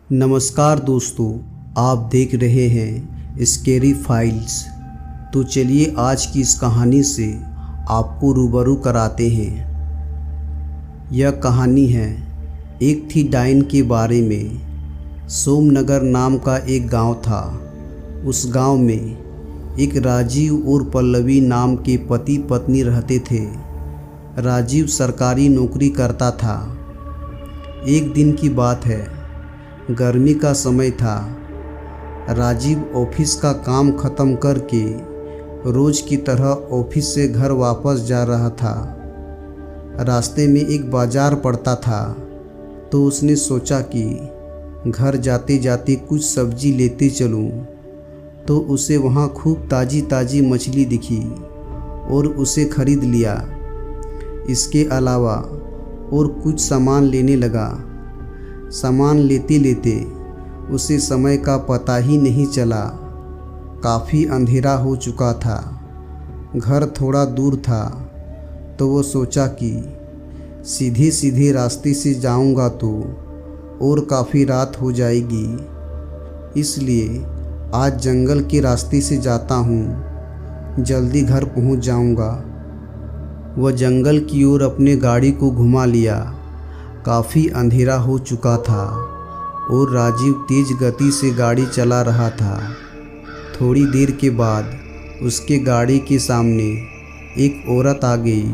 नमस्कार दोस्तों, आप देख रहे हैं स्केरी फाइल्स। तो चलिए आज की इस कहानी से आपको रूबरू कराते हैं। यह कहानी है एक थी डाइन के बारे में। सोमनगर नाम का एक गांव था। उस गांव में एक राजीव और पल्लवी नाम के पति पत्नी रहते थे। राजीव सरकारी नौकरी करता था। एक दिन की बात है, गर्मी का समय था। राजीव ऑफिस का काम ख़त्म करके रोज़ की तरह ऑफिस से घर वापस जा रहा था। रास्ते में एक बाज़ार पड़ता था, तो उसने सोचा कि घर जाते जाते कुछ सब्ज़ी लेते चलूं। तो उसे वहाँ खूब ताज़ी ताज़ी मछली दिखी और उसे ख़रीद लिया। इसके अलावा और कुछ सामान लेने लगा। सामान लेते लेते उसे समय का पता ही नहीं चला। काफ़ी अंधेरा हो चुका था। घर थोड़ा दूर था, तो वो सोचा कि सीधे सीधे रास्ते से जाऊंगा तो और काफ़ी रात हो जाएगी, इसलिए आज जंगल के रास्ते से जाता हूँ, जल्दी घर पहुँच जाऊंगा। वह जंगल की ओर अपने गाड़ी को घुमा लिया। काफ़ी अंधेरा हो चुका था और राजीव तेज़ गति से गाड़ी चला रहा था। थोड़ी देर के बाद उसके गाड़ी के सामने एक औरत आ गई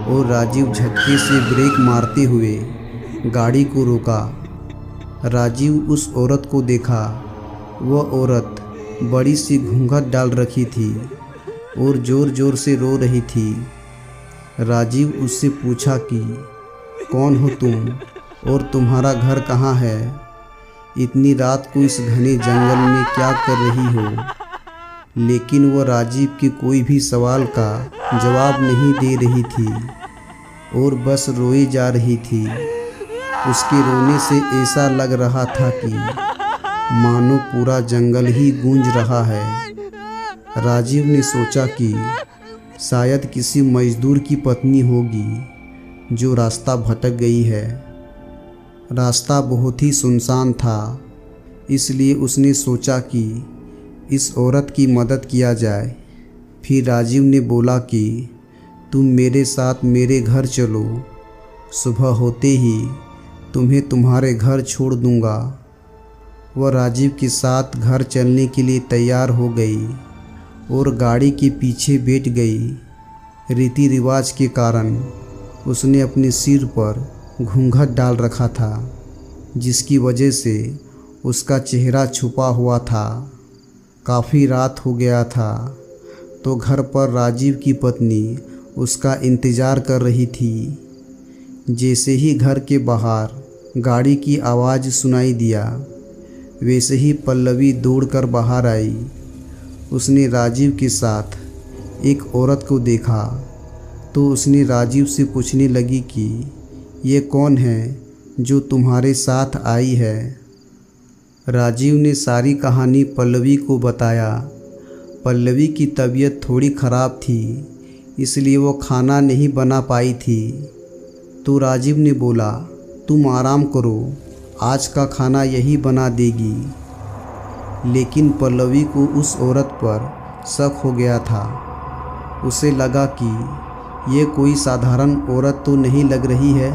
और राजीव झटके से ब्रेक मारते हुए गाड़ी को रोका। राजीव उस औरत को देखा। वह औरत बड़ी सी घूंघट डाल रखी थी और ज़ोर ज़ोर से रो रही थी। राजीव उससे पूछा कि कौन हो तुम और तुम्हारा घर कहाँ है? इतनी रात को इस घने जंगल में क्या कर रही हो? लेकिन वह राजीव के कोई भी सवाल का जवाब नहीं दे रही थी और बस रोई जा रही थी। उसके रोने से ऐसा लग रहा था कि मानो पूरा जंगल ही गूंज रहा है। राजीव ने सोचा कि शायद किसी मजदूर की पत्नी होगी जो रास्ता भटक गई है। रास्ता बहुत ही सुनसान था, इसलिए उसने सोचा कि इस औरत की मदद किया जाए। फिर राजीव ने बोला कि तुम मेरे साथ मेरे घर चलो, सुबह होते ही तुम्हें तुम्हारे घर छोड़ दूंगा। वह राजीव के साथ घर चलने के लिए तैयार हो गई और गाड़ी के पीछे बैठ गई। रीति रिवाज के कारण उसने अपने सिर पर घूंघट डाल रखा था, जिसकी वजह से उसका चेहरा छुपा हुआ था। काफ़ी रात हो गया था, तो घर पर राजीव की पत्नी उसका इंतज़ार कर रही थी। जैसे ही घर के बाहर गाड़ी की आवाज़ सुनाई दिया, वैसे ही पल्लवी दौड़कर बाहर आई। उसने राजीव के साथ एक औरत को देखा, तो उसने राजीव से पूछने लगी कि ये कौन है जो तुम्हारे साथ आई है। राजीव ने सारी कहानी पल्लवी को बताया। पल्लवी की तबीयत थोड़ी ख़राब थी, इसलिए वो खाना नहीं बना पाई थी। तो राजीव ने बोला, तुम आराम करो, आज का खाना यही बना देगी। लेकिन पल्लवी को उस औरत पर शक हो गया था। उसे लगा कि ये कोई साधारण औरत तो नहीं लग रही है।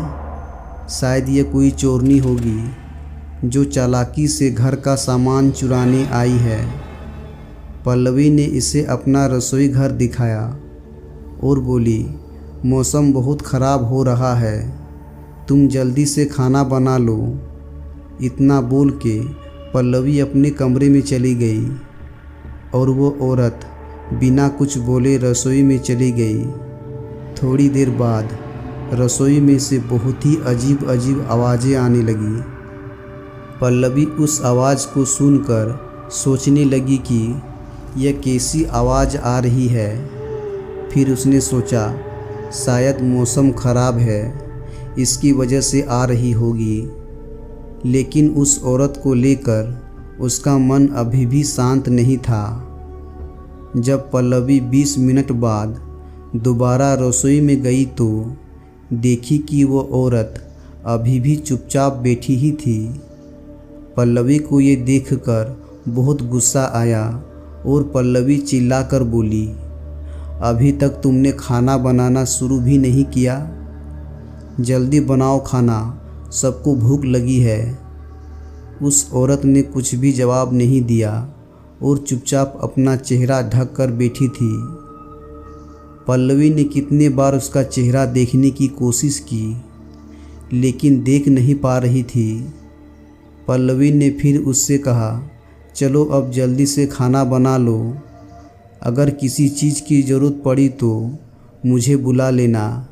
शायद ये कोई चोरनी होगी जो चालाकी से घर का सामान चुराने आई है। पल्लवी ने इसे अपना रसोई घर दिखाया और बोली, मौसम बहुत ख़राब हो रहा है, तुम जल्दी से खाना बना लो। इतना बोल के पल्लवी अपने कमरे में चली गई और वो औरत बिना कुछ बोले रसोई में चली गई। थोड़ी देर बाद रसोई में से बहुत ही अजीब अजीब आवाज़ें आने लगी। पल्लवी उस आवाज़ को सुनकर सोचने लगी कि यह कैसी आवाज़ आ रही है। फिर उसने सोचा शायद मौसम ख़राब है, इसकी वजह से आ रही होगी। लेकिन उस औरत को लेकर उसका मन अभी भी शांत नहीं था। जब पल्लवी 20 मिनट बाद दोबारा रसोई में गई तो देखी कि वो औरत अभी भी चुपचाप बैठी ही थी। पल्लवी को ये देखकर बहुत गुस्सा आया और पल्लवी चिल्लाकर बोली, अभी तक तुमने खाना बनाना शुरू भी नहीं किया? जल्दी बनाओ खाना, सबको भूख लगी है। उस औरत ने कुछ भी जवाब नहीं दिया और चुपचाप अपना चेहरा ढक कर बैठी थी। पल्लवी ने कितने बार उसका चेहरा देखने की कोशिश की, लेकिन देख नहीं पा रही थी। पल्लवी ने फिर उससे कहा, चलो अब जल्दी से खाना बना लो। अगर किसी चीज़ की ज़रूरत पड़ी तो मुझे बुला लेना।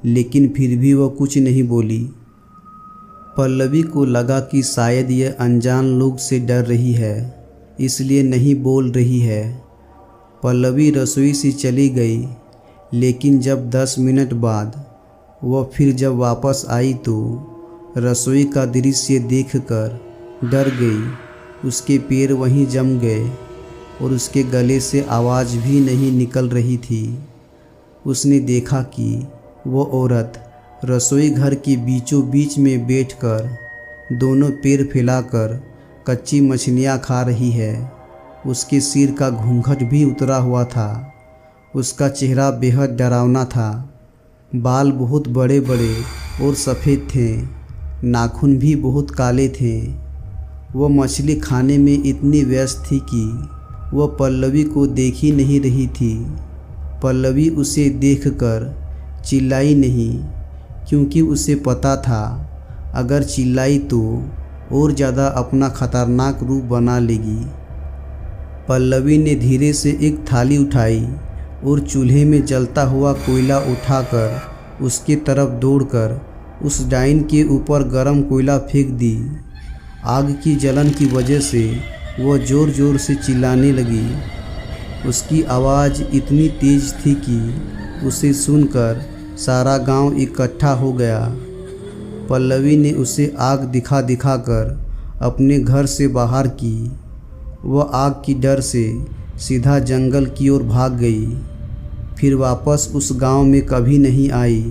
लेकिन फिर भी वह कुछ नहीं बोली। पल्लवी को लगा कि शायद यह अनजान लोग से डर रही है, इसलिए नहीं बोल रही है। पल्लवी रसोई से चली गई, लेकिन जब 10 मिनट बाद वह फिर जब वापस आई तो रसोई का दृश्य देखकर डर गई। उसके पैर वहीं जम गए और उसके गले से आवाज़ भी नहीं निकल रही थी। उसने देखा कि वह औरत रसोई घर के बीचों बीच में बैठकर दोनों पैर फैलाकर कच्ची मछलियाँ खा रही है। उसके सिर का घूंघट भी उतरा हुआ था। उसका चेहरा बेहद डरावना था। बाल बहुत बड़े बड़े और सफ़ेद थे, नाखून भी बहुत काले थे। वह मछली खाने में इतनी व्यस्त थी कि वह पल्लवी को देख ही नहीं रही थी। पल्लवी उसे देखकर चिल्लाई नहीं, क्योंकि उसे पता था अगर चिल्लाई तो और ज़्यादा अपना खतरनाक रूप बना लेगी। पल्लवी ने धीरे से एक थाली उठाई और चूल्हे में जलता हुआ कोयला उठाकर उसकी तरफ दौड़कर उस डाइन के ऊपर गरम कोयला फेंक दी। आग की जलन की वजह से वह ज़ोर ज़ोर से चिल्लाने लगी। उसकी आवाज़ इतनी तेज़ थी कि उसे सुनकर सारा गांव इकट्ठा हो गया। पल्लवी ने उसे आग दिखा दिखाकर अपने घर से बाहर की। वह आग की डर से सीधा जंगल की ओर भाग गई, फिर वापस उस गांव में कभी नहीं आई।